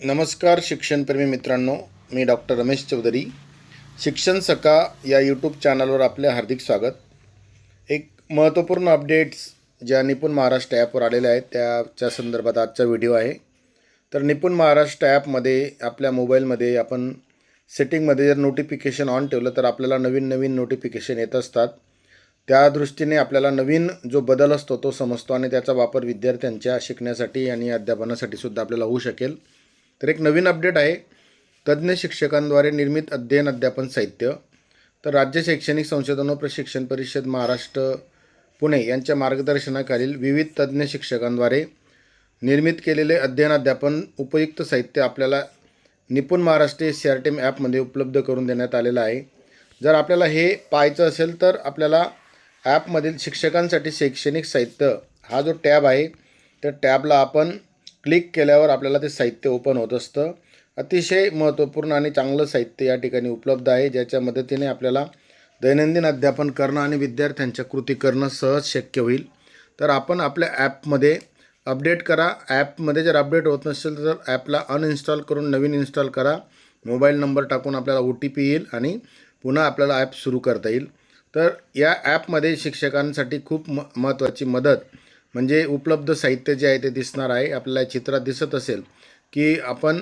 नमस्कार शिक्षणप्रेमी मित्रांनो, मी डॉक्टर रमेश चौधरी. शिक्षण सका या यूट्यूब चॅनलवर आपले हार्दिक स्वागत. एक महत्त्वपूर्ण अपडेट्स ज्या निपुण महाराष्ट्र ॲपवर आलेल्या आहेत त्याच्या संदर्भात आजचा व्हिडिओ आहे. तर निपुण महाराष्ट्र ॲपमध्ये आपल्या मोबाईलमध्ये आपण सेटिंगमध्ये जर नोटिफिकेशन ऑन ठेवलं तर आपल्याला नवीन नोटिफिकेशन येत असतात. त्या दृष्टीने आपल्याला नवीन जो बदल असतो तो समजतो आणि त्याचा वापर विद्यार्थ्यांच्या शिकण्यासाठी आणि अध्यापनासाठी सुद्धा आपल्याला होऊ शकेल. तर एक नवीन अपडेट आहे. तज्ज्ञ शिक्षकांद्वारे निर्मित अध्ययन अध्यापन साहित्य. तर राज्य शैक्षणिक संशोधन व प्रशिक्षण परिषद महाराष्ट्र पुणे यांच्या मार्गदर्शनाखालील विविध तज्ज्ञ शिक्षकांद्वारे निर्मित केलेले अध्ययन अध्यापन उपयुक्त साहित्य आपल्याला निपुण महाराष्ट्र CRTM ॲपमध्ये उपलब्ध करून देण्यात आलेलं आहे. जर आपल्याला हे पाहायचं असेल तर आपल्याला ॲपमधील शिक्षकांसाठी शैक्षणिक साहित्य हा जो टॅब आहे त्या टॅबला आपण क्लिक केल्यावर आपल्याला ते साहित्य ओपन होत असतं. अतिशय महत्त्वपूर्ण आणि चांगलं साहित्य या ठिकाणी उपलब्ध आहे, ज्याच्या मदतीने आपल्याला दैनंदिन अध्यापन करणं आणि विद्यार्थ्यांच्या कृती करणं सहज शक्य होईल. तर आपण आपल्या ॲपमध्ये अपडेट करा. ॲपमध्ये जर अपडेट होत नसेल तर ॲपला अनइन्स्टॉल करून नवीन इन्स्टॉल करा. मोबाईल नंबर टाकून आपल्याला OTP येईल आणि पुन्हा आपल्याला ॲप सुरू करता येईल. तर या ॲपमध्ये शिक्षकांसाठी खूप महत्त्वाची मदत म्हणजे उपलब्ध साहित्य जे आहे ते दिसणार आहे. आपल्याला चित्रात दिसत असेल की आपण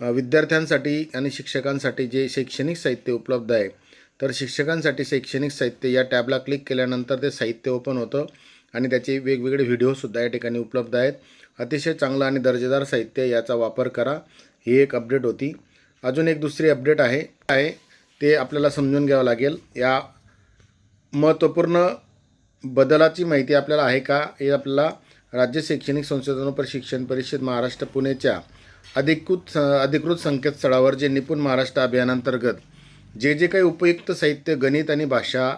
विद्यार्थ्यांसाठी आणि शिक्षकांसाठी जे शैक्षणिक साहित्य उपलब्ध आहे. तर शिक्षकांसाठी शैक्षणिक साहित्य या टॅबला क्लिक केल्यानंतर ते साहित्य ओपन होतं आणि त्याचे वेगवेगळे व्हिडिओसुद्धा या ठिकाणी उपलब्ध आहेत. अतिशय चांगलं आणि दर्जेदार साहित्य, याचा वापर करा. ही एक अपडेट होती. अजून एक दुसरी अपडेट आहे ते आपल्याला समजून घ्यावं लागेल. या महत्त्वपूर्ण बदलाची माहिती आपल्याला आहे का, हे आपल्याला राज्य शैक्षणिक संशोधन व प्रशिक्षण परिषद महाराष्ट्र पुणेच्या अधिकृत संकेतस्थळावर जे निपुण महाराष्ट्र अभियानांतर्गत जे काही उपयुक्त साहित्य गणित आणि भाषा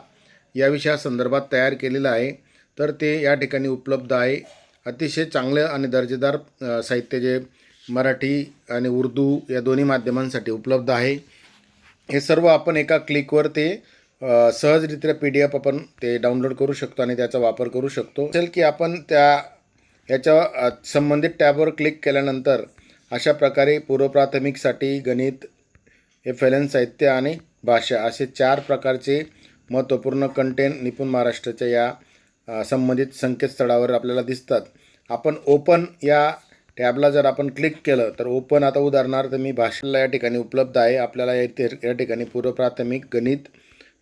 या विषयासंदर्भात तयार केलेलं आहे तर ते या ठिकाणी उपलब्ध आहे. अतिशय चांगलं आणि दर्जेदार साहित्य जे मराठी आणि उर्दू या दोन्ही माध्यमांसाठी उपलब्ध आहे. हे सर्व आपण एका क्लिकवर ते सहजरित्या PDF आपण ते डाउनलोड करू शकतो आणि त्याचा वापर करू शकतो. असेल की आपण याच्या संबंधित टॅबवर क्लिक केल्यानंतर अशा प्रकारे पूर्वप्राथमिकसाठी गणित, FLN साहित्य आणि भाषा असे 4 प्रकारचे महत्त्वपूर्ण कंटेंट निपुण महाराष्ट्राच्या या संबंधित संकेतस्थळावर आपल्याला दिसतात. आपण ओपन या टॅबला जर आपण क्लिक केलं तर ओपन, आता उदाहरणार्थ मी भाषेला या ठिकाणी उपलब्ध आहे. आपल्याला या ठिकाणी पूर्वप्राथमिक, गणित,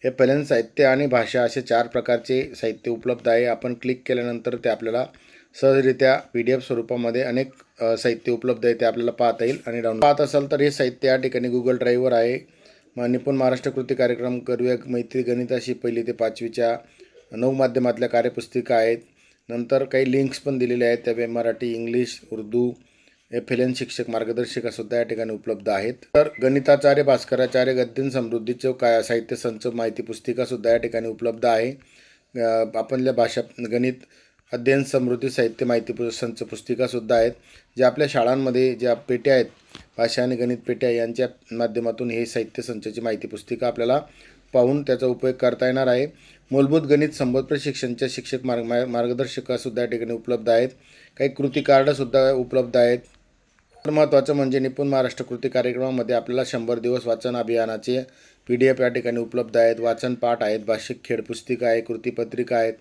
FLN साहित्य आणि भाषा असे 4 प्रकारचे साहित्य उपलब्ध आहे. आपण क्लिक केल्यानंतर ते आपल्याला सहजरित्या PDF स्वरूपामध्ये अनेक साहित्य उपलब्ध आहे ते आपल्याला पाहता येईल. आणि डाउनलोड पाहत असाल तर हे साहित्य या ठिकाणी Google ड्राईव्हवर आहे. निपुण महाराष्ट्र कृती कार्यक्रम, करूया मैत्री, गणिताशी 1ली ते 5वीच्या 9 माध्यमातल्या कार्यपुस्तिका आहेत. नंतर काही लिंक्स पण दिलेले आहेत, त्या मराठी, इंग्लिश, उर्दू, FLN शिक्षक मार्गदर्शिकासुद्धा या ठिकाणी उपलब्ध आहेत. तर गणिताचार्य, भास्कराचार्य, गद्य समृद्धीचे साहित्य संच माहिती पुस्तिकासुद्धा या ठिकाणी उपलब्ध आहे. आपल्या भाषा गणित अध्ययन समृद्धी साहित्य माहिती संच पुस्तिकासुद्धा आहेत. ज्या आपल्या शाळांमध्ये ज्या पेट्या आहेत, भाषा आणि गणित पेट्या, यांच्या माध्यमातून हे साहित्य संचाची माहिती पुस्तिका आपल्याला पाहून त्याचा उपयोग करता येणार आहे. मूलभूत गणित संबोध प्रशिक्षणच्या शिक्षक मार्गदर्शिकासुद्धा या ठिकाणी उपलब्ध आहेत. काही कृती कार्डसुद्धा उपलब्ध आहेत. महत्त्वाचं म्हणजे निपुण महाराष्ट्र कृती कार्यक्रमामध्ये आपल्याला 100 दिवस वाचन अभियानाचे PDF या ठिकाणी उपलब्ध आहेत. वाचन पाठ आहेत, भाषिक खेळ पुस्तिका आहे, कृतीपत्रिका आहेत,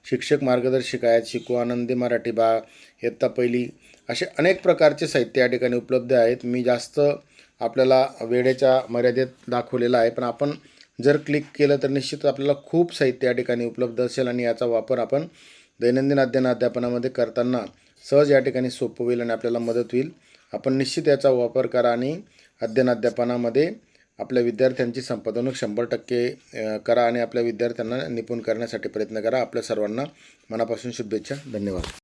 शिक्षक मार्गदर्शिका आहेत, शिकू आनंदी मराठी इयत्ता 1ली, असे अनेक प्रकारचे साहित्य या ठिकाणी उपलब्ध आहेत. मी जास्त आपल्याला वेळेच्या मर्यादेत दाखवलेलं आहे, पण आपण जर क्लिक केलं तर निश्चित आपल्याला खूप साहित्य या ठिकाणी उपलब्ध असेल आणि याचा वापर आपण दैनंदिन अध्यापनामध्ये करताना सहज या ठिकाणी सोपं होईल आणि आपल्याला मदत होईल. आपण निश्चित याचा वापर करा आणि अध्यापनामध्ये आपल्या विद्यार्थ्यांची संपादन 100% करा आणि आपल्या विद्यार्थ्यांना निपुण करण्यासाठी प्रयत्न करा. आपल्या सर्वांना मनापासून शुभेच्छा. धन्यवाद.